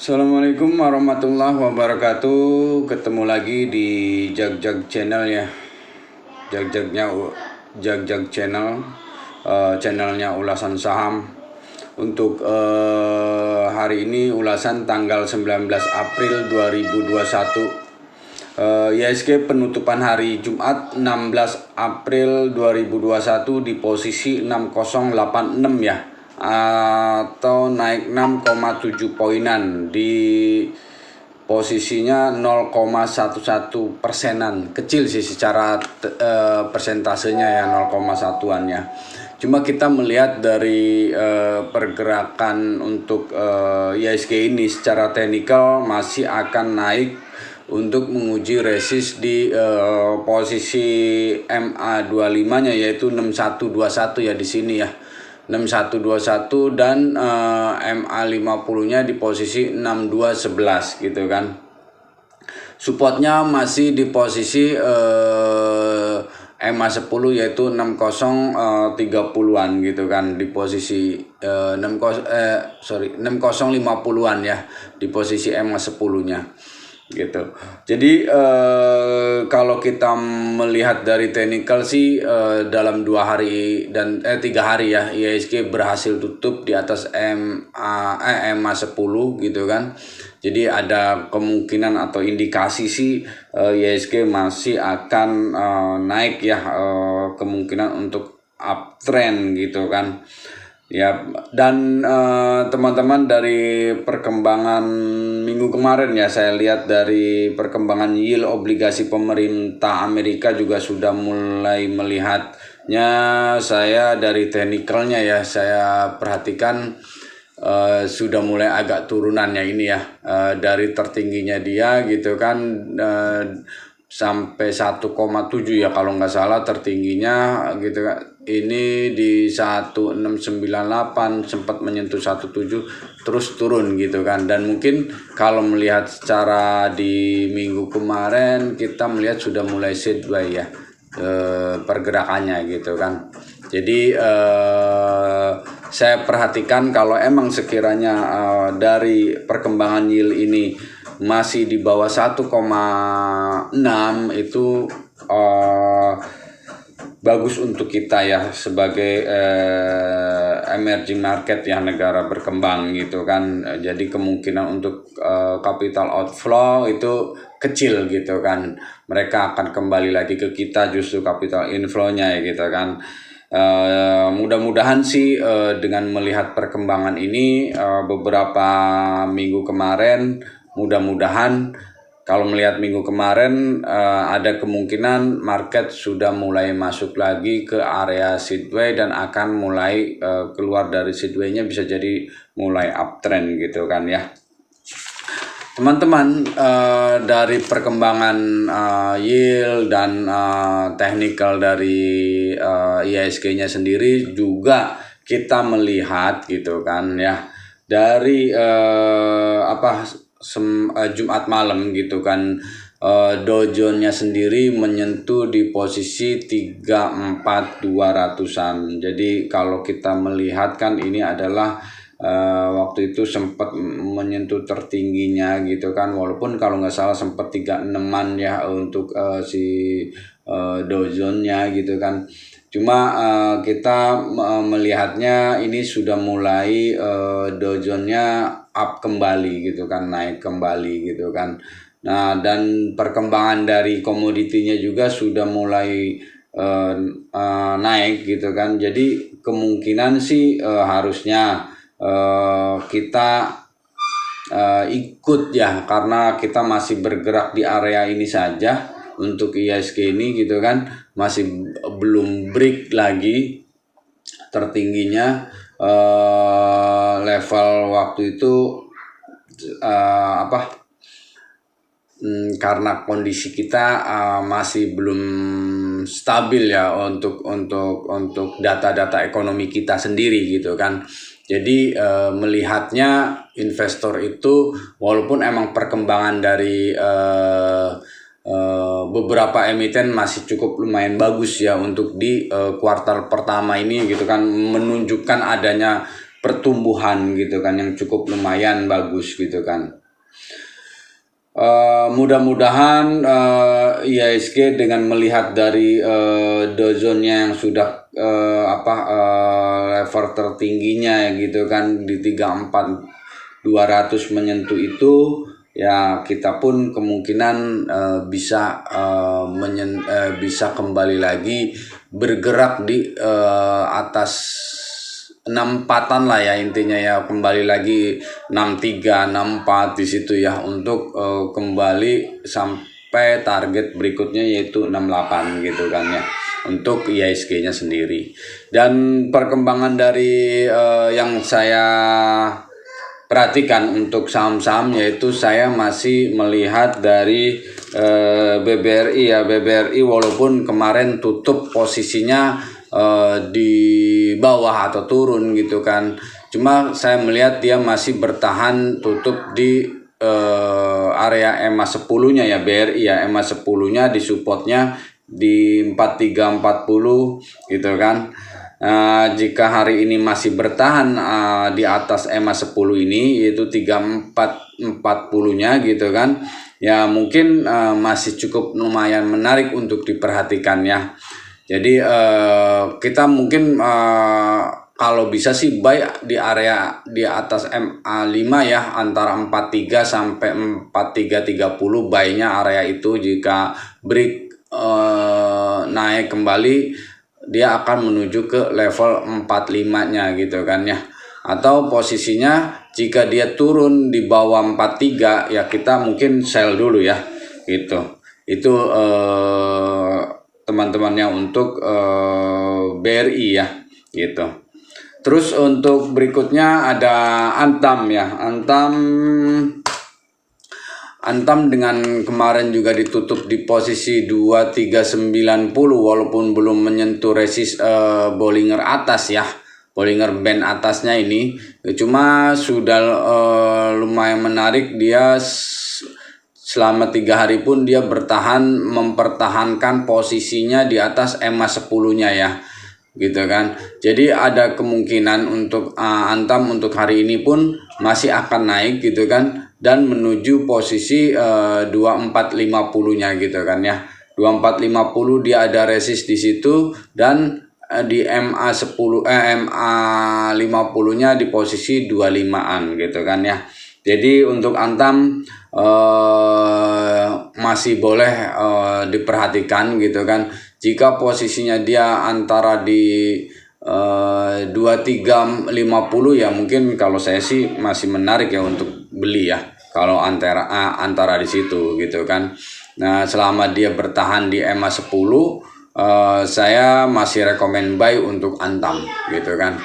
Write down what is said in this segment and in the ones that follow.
Assalamualaikum warahmatullahi wabarakatuh. Ketemu lagi di Jag Channel ya. Jag Channel, channelnya ulasan saham. Untuk hari ini ulasan tanggal 19 April 2021. IHSG penutupan hari Jumat 16 April 2021 di posisi 6086 ya, atau naik 6,7 poinan, di posisinya 0,11%-an, kecil sih secara persentasenya ya, 0,1-an ya. Cuma kita melihat dari pergerakan untuk IHSG ini secara teknikal masih akan naik untuk menguji resist di posisi MA25-nya, yaitu 6121 ya di sini ya. 6121 dan MA50-nya di posisi 6211 gitu kan. Supportnya masih di posisi MA10 yaitu 6030-an gitu kan, di posisi 6050-an ya, di posisi MA10-nya gitu. Jadi kalau kita melihat dari technical sih, dalam 3 hari ya, IHSG berhasil tutup di atas MA10 gitu kan. Jadi ada kemungkinan atau indikasi sih IHSG masih akan naik ya, kemungkinan untuk uptrend gitu kan ya. Dan teman-teman, dari perkembangan minggu kemarin ya, saya lihat dari perkembangan yield obligasi pemerintah Amerika juga sudah mulai melihatnya. Saya dari teknikalnya ya, saya perhatikan sudah mulai agak turunannya ini ya, dari tertingginya dia gitu kan, sampai 1,7 ya kalau nggak salah tertingginya gitu kan. Ini di 1698 sempat menyentuh 17 terus turun gitu kan. Dan mungkin kalau melihat secara di minggu kemarin, kita melihat sudah mulai sideways ya pergerakannya gitu kan. Jadi saya perhatikan kalau emang sekiranya dari perkembangan yield ini masih di bawah 1,6 itu bagus untuk kita ya, sebagai emerging market ya, negara berkembang gitu kan. Jadi kemungkinan untuk capital outflow itu kecil gitu kan. Mereka akan kembali lagi ke kita justru capital inflow-nya ya gitu kan. Mudah-mudahan sih dengan melihat perkembangan ini beberapa minggu kemarin, mudah-mudahan kalau melihat minggu kemarin ada kemungkinan market sudah mulai masuk lagi ke area sideways dan akan mulai keluar dari sideways-nya, bisa jadi mulai uptrend gitu kan ya. Teman-teman, dari perkembangan yield dan technical dari IHSG-nya sendiri juga kita melihat gitu kan ya, dari Jumat malam gitu kan, Dow Jones-nya sendiri menyentuh di posisi 34.200-an. Jadi kalau kita melihat kan, ini adalah waktu itu sempat menyentuh tertingginya gitu kan, walaupun kalau nggak salah sempat 36-an ya untuk si Dow Jones-nya gitu kan. Cuma kita melihatnya ini sudah mulai Dow Jones-nya up kembali gitu kan, naik kembali gitu kan. Nah, dan perkembangan dari komoditinya juga sudah mulai naik gitu kan. Jadi kemungkinan sih harusnya kita ikut ya, karena kita masih bergerak di area ini saja untuk IHSG ini gitu kan, masih belum break lagi tertingginya. Level waktu itu karena kondisi kita masih belum stabil ya untuk data-data ekonomi kita sendiri gitu kan. Jadi melihatnya investor itu, walaupun emang perkembangan dari beberapa emiten masih cukup lumayan bagus ya untuk di kuartal pertama ini gitu kan, menunjukkan adanya pertumbuhan gitu kan yang cukup lumayan bagus gitu kan. Mudah-mudahan IHSG dengan melihat dari dozonnya yang sudah level tertingginya gitu kan di 34.200 menyentuh itu, ya kita pun kemungkinan bisa kembali lagi bergerak di atas 64-an lah ya, intinya ya, kembali lagi 63, 64 di situ ya, untuk kembali sampai target berikutnya yaitu 68 gitu kan ya, untuk IHSG-nya sendiri. Dan perkembangan dari yang saya perhatikan untuk saham-saham, yaitu saya masih melihat dari BBRI ya. BBRI walaupun kemarin tutup posisinya di bawah atau turun gitu kan, cuma saya melihat dia masih bertahan tutup di area EMA 10-nya ya, BRI ya, EMA 10-nya di supportnya di 4340 gitu kan. Jika hari ini masih bertahan di atas EMA 10 ini, yaitu 3440-nya gitu kan, ya mungkin masih cukup lumayan menarik untuk diperhatikan ya. Jadi kita mungkin kalau bisa sih buy di area di atas MA5 ya, antara 43 sampai 4330 buy-nya area itu. Jika break naik kembali, dia akan menuju ke level 45-nya gitu kan ya. Atau posisinya jika dia turun di bawah 43 ya, kita mungkin sell dulu ya gitu. Itu teman-temannya untuk BRI ya gitu. Terus untuk berikutnya ada Antam ya. Antam dengan kemarin juga ditutup di posisi 2390 walaupun belum menyentuh resist Bollinger atas ya. Bollinger Band atasnya ini cuma sudah lumayan menarik. Dia selama 3 hari pun dia mempertahankan posisinya di atas EMA 10-nya ya gitu kan. Jadi ada kemungkinan untuk Antam untuk hari ini pun masih akan naik gitu kan, dan menuju posisi 2450-nya gitu kan ya. 2450 dia ada resist di situ, dan di MA 50-nya di posisi 25-an gitu kan ya. Jadi untuk Antam masih boleh diperhatikan gitu kan. Jika posisinya dia antara di 2350 ya, mungkin kalau saya sih masih menarik ya untuk beli ya, kalau antara di situ gitu kan. Nah, selama dia bertahan di EMA 10, saya masih rekomen buy untuk Antam gitu kan.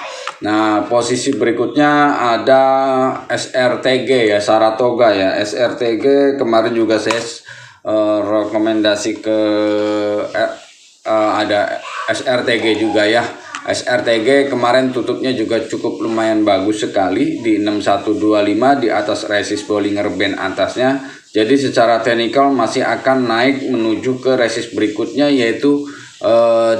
Nah, posisi berikutnya ada SRTG ya, Saratoga ya. SRTG kemarin juga saya rekomendasi ke ada SRTG juga ya. SRTG kemarin tutupnya juga cukup lumayan bagus sekali di 6125 di atas resist Bollinger Band atasnya. Jadi secara teknikal masih akan naik menuju ke resist berikutnya, yaitu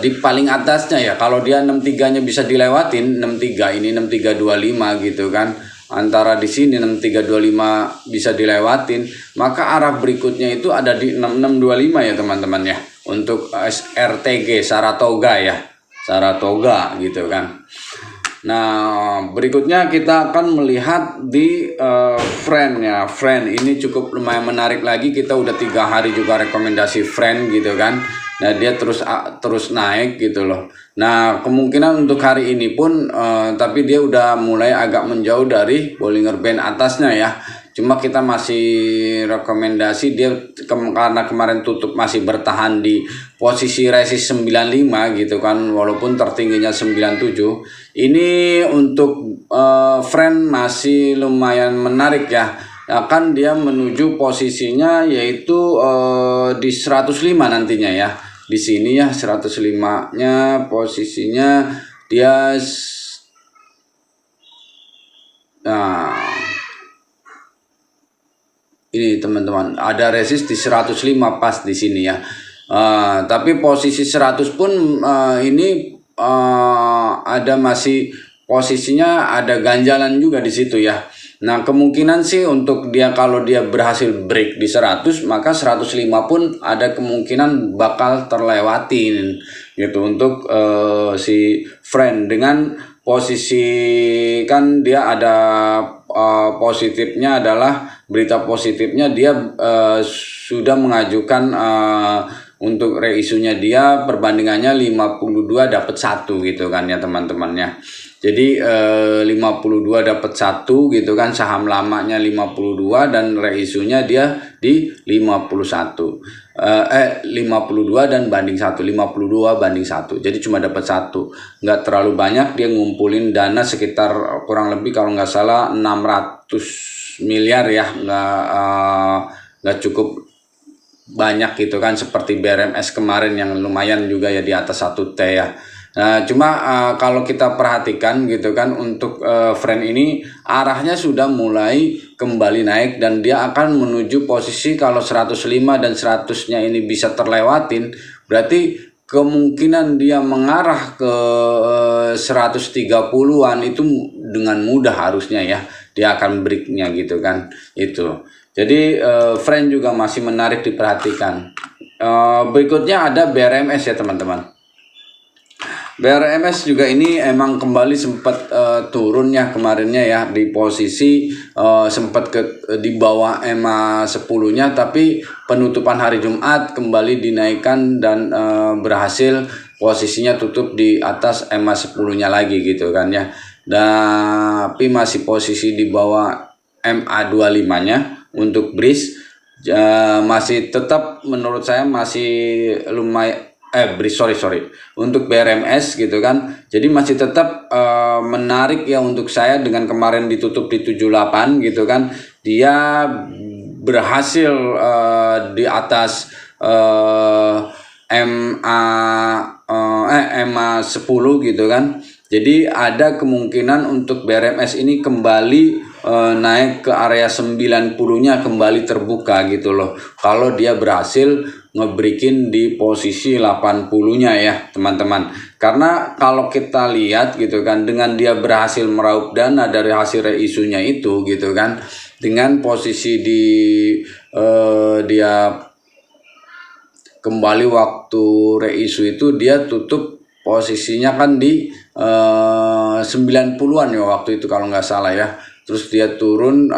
di paling atasnya ya. Kalau dia 63-nya bisa dilewatin, 63 ini 6325 gitu kan. Antara di sini 6325 bisa dilewatin, maka arah berikutnya itu ada di 6625 ya teman-teman ya. Untuk SRTG Saratoga ya. Saratoga gitu kan. Nah, berikutnya kita akan melihat di Friend ya. Friend ini cukup lumayan menarik lagi. Kita udah 3 hari juga rekomendasi Friend gitu kan. Nah, dia terus naik gitu loh. Nah, kemungkinan untuk hari ini pun tapi dia udah mulai agak menjauh dari Bollinger Band atasnya ya. Cuma kita masih rekomendasi dia karena kemarin tutup masih bertahan di posisi resist 95 gitu kan, walaupun tertingginya 97. Ini untuk Friend masih lumayan menarik ya. Akan dia menuju posisinya yaitu di 105 nantinya ya. Di sini ya 105-nya posisinya dia. Nah, ini teman-teman ada resist di 105 pas di sini ya. Tapi posisi 100 pun ini ada masih posisinya ada ganjalan juga di situ ya. Nah, kemungkinan sih untuk dia kalau dia berhasil break di 100, maka 105 pun ada kemungkinan bakal terlewatin gitu untuk si friend dengan posisi, kan dia ada positifnya adalah berita positifnya dia sudah mengajukan untuk reisunya dia perbandingannya 52 dapat 1 gitu kan ya teman-temannya. Jadi 52 dapat 1 gitu kan, saham lamanya 52 dan reisunya dia di 51. 52 dan banding 1, 52 banding 1. Jadi cuma dapat 1. Nggak terlalu banyak, dia ngumpulin dana sekitar kurang lebih kalau nggak salah 600 miliar ya. Nggak cukup banyak gitu kan, seperti BRMS kemarin yang lumayan juga ya di atas 1T ya. Nah, cuma kalau kita perhatikan gitu kan untuk friend ini arahnya sudah mulai kembali naik dan dia akan menuju posisi kalau 105 dan 100-nya ini bisa terlewatin, berarti kemungkinan dia mengarah ke 130-an itu dengan mudah harusnya ya. Dia akan breaknya gitu kan. Itu. Jadi friend juga masih menarik diperhatikan. Berikutnya ada BRMS ya teman-teman. BRMS juga ini emang kembali sempat turun ya kemarinnya ya, di posisi sempat di bawah EMA 10-nya, tapi penutupan hari Jumat kembali dinaikkan dan berhasil posisinya tutup di atas EMA 10-nya lagi gitu kan ya. Tapi masih posisi di bawah MA 25-nya untuk BRIS. Masih tetap menurut saya masih lumayan sorry untuk BRMS gitu kan, jadi masih tetap menarik ya untuk saya. Dengan kemarin ditutup di 78 gitu kan, dia berhasil di atas MA 10 gitu kan. Jadi ada kemungkinan untuk BRMS ini kembali naik ke area 90-nya kembali terbuka gitu loh, kalau dia berhasil ngebreakin di posisi 80-nya ya teman-teman. Karena kalau kita lihat gitu kan, dengan dia berhasil meraup dana dari hasil reisunya itu gitu kan, dengan posisi di dia kembali waktu reisu itu dia tutup posisinya kan di 90-an ya waktu itu kalau nggak salah ya. Terus dia turun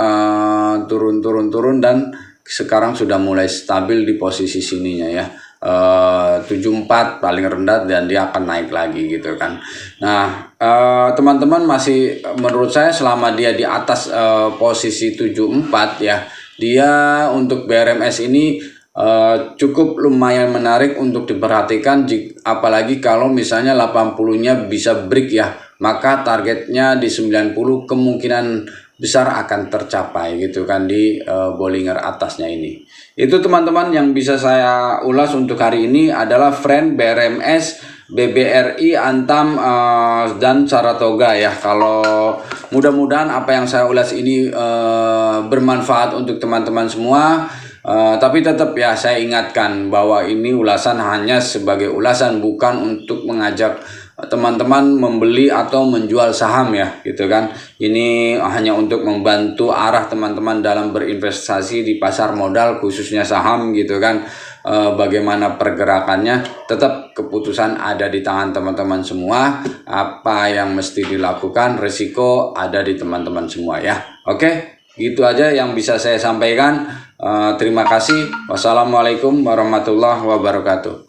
dan sekarang sudah mulai stabil di posisi sininya ya, 74 paling rendah, dan dia akan naik lagi gitu kan. Nah teman-teman, masih menurut saya selama dia di atas posisi 74 ya, dia untuk BRMS ini cukup lumayan menarik untuk diperhatikan, apalagi kalau misalnya 80-nya bisa break ya, maka targetnya di 90 kemungkinan besar akan tercapai gitu kan di Bollinger atasnya ini. Itu teman-teman yang bisa saya ulas untuk hari ini adalah friend BRMS, BBRI, Antam dan Saratoga ya. Kalau mudah-mudahan apa yang saya ulas ini bermanfaat untuk teman-teman semua. Tapi tetap ya saya ingatkan bahwa ini ulasan hanya sebagai ulasan, bukan untuk mengajak teman-teman membeli atau menjual saham ya gitu kan. Ini hanya untuk membantu arah teman-teman dalam berinvestasi di pasar modal khususnya saham gitu kan. Bagaimana pergerakannya, tetap keputusan ada di tangan teman-teman semua. Apa yang mesti dilakukan, resiko ada di teman-teman semua ya. Oke, gitu aja yang bisa saya sampaikan. Terima kasih. Wassalamualaikum warahmatullahi wabarakatuh.